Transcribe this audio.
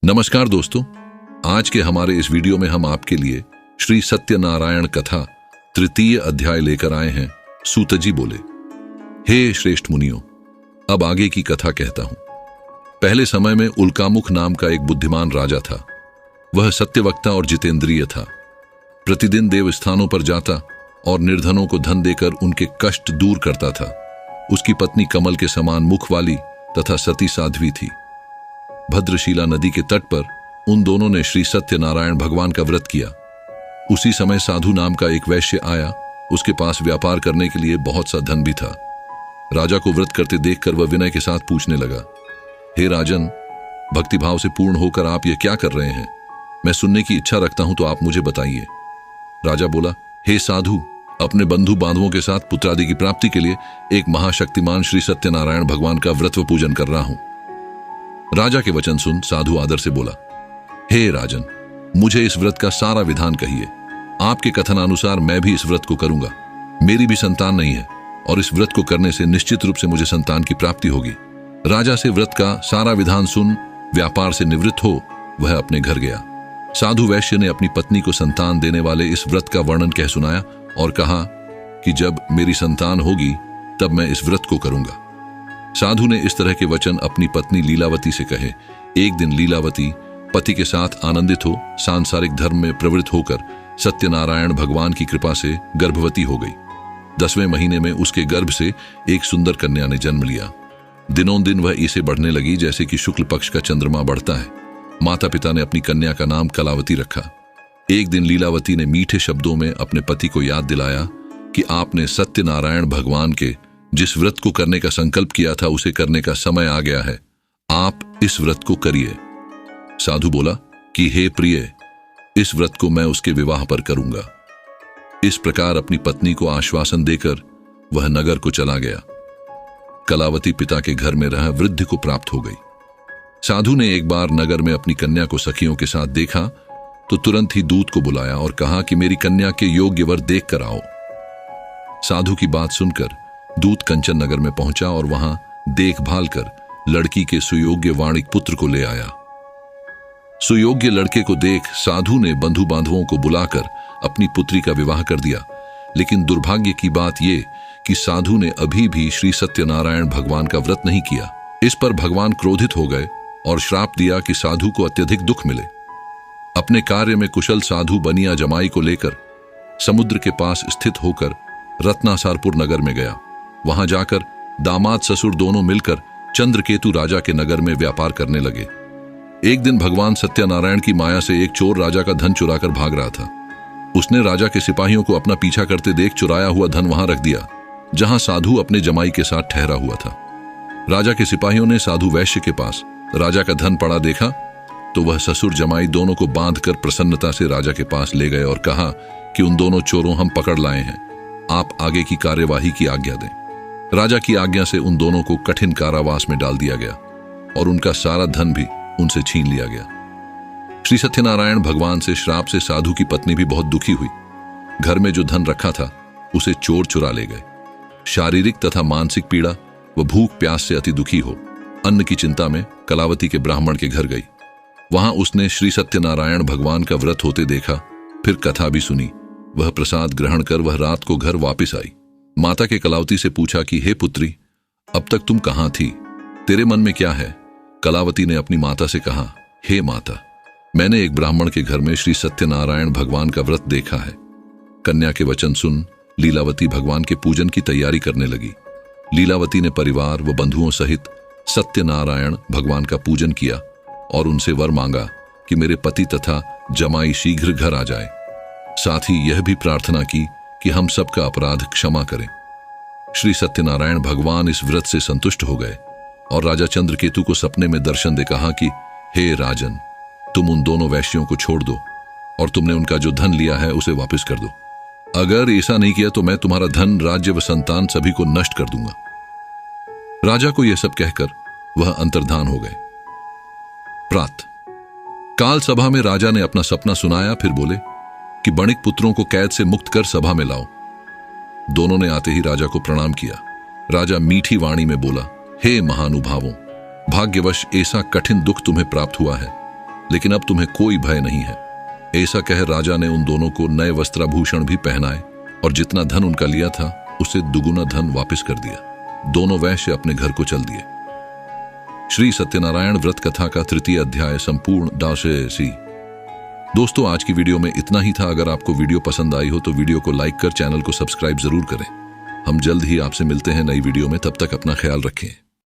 नमस्कार दोस्तों, आज के हमारे इस वीडियो में हम आपके लिए श्री सत्यनारायण कथा तृतीय अध्याय लेकर आए हैं। सूतजी बोले, हे श्रेष्ठ मुनियों, अब आगे की कथा कहता हूं। पहले समय में उल्कामुख नाम का एक बुद्धिमान राजा था। वह सत्यवक्ता और जितेंद्रिय था। प्रतिदिन देव स्थानों पर जाता और निर्धनों को धन देकर उनके कष्ट दूर करता था। उसकी पत्नी कमल के समान मुख वाली तथा सती साध्वी थी। भद्रशिला नदी के तट पर उन दोनों ने श्री सत्यनारायण भगवान का व्रत किया। उसी समय साधु नाम का एक वैश्य आया। उसके पास व्यापार करने के लिए बहुत सा धन भी था। राजा को व्रत करते देखकर वह विनय के साथ पूछने लगा, हे राजन, भक्तिभाव से पूर्ण होकर आप यह क्या कर रहे हैं? मैं सुनने की इच्छा रखता हूं तो आप मुझे बताइए। राजा बोला, हे साधु, अपने बंधु बांधवों के साथ पुत्रादि की प्राप्ति के लिए एक महाशक्तिमान श्री सत्यनारायण भगवान का व्रत व पूजन कर रहा हूं। राजा के वचन सुन साधु आदर से बोला, हे राजन, मुझे इस व्रत का सारा विधान कहिए। आपके कथनानुसार मैं भी इस व्रत को करूंगा। मेरी भी संतान नहीं है और इस व्रत को करने से निश्चित रूप से मुझे संतान की प्राप्ति होगी। राजा से व्रत का सारा विधान सुन व्यापार से निवृत्त हो वह अपने घर गया। साधु वैश्य ने अपनी पत्नी को संतान देने वाले इस व्रत का वर्णन कह सुनाया और कहा कि जब मेरी संतान होगी तब मैं इस व्रत को करूंगा। साधु ने इस तरह के वचन अपनी पत्नी लीलावती से कहे। एक दिन लीलावती पति के साथ आनंदित हो सांसारिक धर्म में प्रवृत्त होकर सत्यनारायण भगवान की कृपा से गर्भवती हो गई। 10वें महीने में उसके गर्भ से एक सुंदर कन्या ने जन्म लिया। दिनों दिन वह इसे बढ़ने लगी जैसे कि शुक्ल पक्ष का चंद्रमा बढ़ता है। माता पिता ने अपनी कन्या का नाम कलावती रखा। एक दिन लीलावती ने मीठे शब्दों में अपने पति को याद दिलाया कि आपने सत्यनारायण भगवान के जिस व्रत को करने का संकल्प किया था उसे करने का समय आ गया है। आप इस व्रत को करिए। साधु बोला कि हे प्रिय, इस व्रत को मैं उसके विवाह पर करूंगा। इस प्रकार अपनी पत्नी को आश्वासन देकर वह नगर को चला गया। कलावती पिता के घर में रह वृद्धि को प्राप्त हो गई। साधु ने एक बार नगर में अपनी कन्या को सखियों के साथ देखा तो तुरंत ही दूत को बुलाया और कहा कि मेरी कन्या के योग्य वर देख कर आओ। साधु की बात सुनकर दूत कंचन नगर में पहुंचा और वहां देखभाल कर लड़की के सुयोग्य वाणिक पुत्र को ले आया। सुयोग्य लड़के को देख साधु ने बंधु बांधवों को बुलाकर अपनी पुत्री का विवाह कर दिया। लेकिन दुर्भाग्य की बात यह कि साधु ने अभी भी श्री सत्यनारायण भगवान का व्रत नहीं किया। इस पर भगवान क्रोधित हो गए और श्राप दिया कि साधु को अत्यधिक दुख मिले। अपने कार्य में कुशल साधु बनिया जमाई को लेकर समुद्र के पास स्थित होकर रत्नासारपुर नगर में गया। वहां जाकर दामाद ससुर दोनों मिलकर चंद्रकेतु राजा के नगर में व्यापार करने लगे। एक दिन भगवान सत्यनारायण की माया से एक चोर राजा का धन चुराकर भाग रहा था। उसने राजा के सिपाहियों को अपना पीछा करते देख चुराया हुआ धन वहां रख दिया जहां साधु अपने जमाई के साथ ठहरा हुआ था। राजा के सिपाहियों ने साधु वैश्य के पास राजा का धन पड़ा देखा तो वह ससुर जमाई दोनों को बांधकर प्रसन्नता से राजा के पास ले गए और कहा कि उन दोनों चोरों हम पकड़ लाए हैं, आप आगे की कार्यवाही की आज्ञा दें। राजा की आज्ञा से उन दोनों को कठिन कारावास में डाल दिया गया और उनका सारा धन भी उनसे छीन लिया गया। श्री सत्यनारायण भगवान से श्राप से साधु की पत्नी भी बहुत दुखी हुई। घर में जो धन रखा था उसे चोर चुरा ले गए। शारीरिक तथा मानसिक पीड़ा व भूख प्यास से अति दुखी हो अन्न की चिंता में कलावती के ब्राह्मण के घर गई। वहां उसने श्री सत्यनारायण भगवान का व्रत होते देखा, फिर कथा भी सुनी। वह प्रसाद ग्रहण कर वह रात को घर वापस आई। माता के कलावती से पूछा कि हे पुत्री, अब तक तुम कहां थी? तेरे मन में क्या है? कलावती ने अपनी माता से कहा, हे माता, मैंने एक ब्राह्मण के घर में श्री सत्यनारायण भगवान का व्रत देखा है। कन्या के वचन सुन लीलावती भगवान के पूजन की तैयारी करने लगी। लीलावती ने परिवार व बंधुओं सहित सत्यनारायण भगवान का पूजन किया और उनसे वर मांगा कि मेरे पति तथा जमाई शीघ्र घर आ जाए। साथ ही यह भी प्रार्थना की कि हम सबका अपराध क्षमा करें। श्री सत्यनारायण भगवान इस व्रत से संतुष्ट हो गए और राजा चंद्रकेतु को सपने में दर्शन दे कहा कि हे राजन, तुम उन दोनों वैश्यों को छोड़ दो और तुमने उनका जो धन लिया है उसे वापस कर दो। अगर ऐसा नहीं किया तो मैं तुम्हारा धन, राज्य व संतान सभी को नष्ट कर दूंगा। राजा को यह सब कहकर वह अंतर्धान हो गए। प्रात काल सभा में राजा ने अपना सपना सुनाया, फिर बोले कि बणिक पुत्रों को कैद से मुक्त कर सभा में लाओ। दोनों ने आते ही राजा को प्रणाम किया। राजा मीठी वाणी में बोला, हे महानुभावों, भाग्यवश ऐसा कठिन दुख तुम्हें प्राप्त हुआ है। लेकिन अब तुम्हें कोई भय नहीं है। ऐसा कह राजा ने उन दोनों को नए वस्त्राभूषण भी पहनाए और जितना धन उनका लिया था उसे दुगुना धन वापस कर दिया। दोनों वैश्य अपने घर को चल दिए। श्री सत्यनारायण व्रत कथा का 3य अध्याय संपूर्ण दाशेसी। दोस्तों, आज की वीडियो में इतना ही था। अगर आपको वीडियो पसंद आई हो तो वीडियो को लाइक कर चैनल को सब्सक्राइब जरूर करें। हम जल्द ही आपसे मिलते हैं नई वीडियो में। तब तक अपना ख्याल रखें।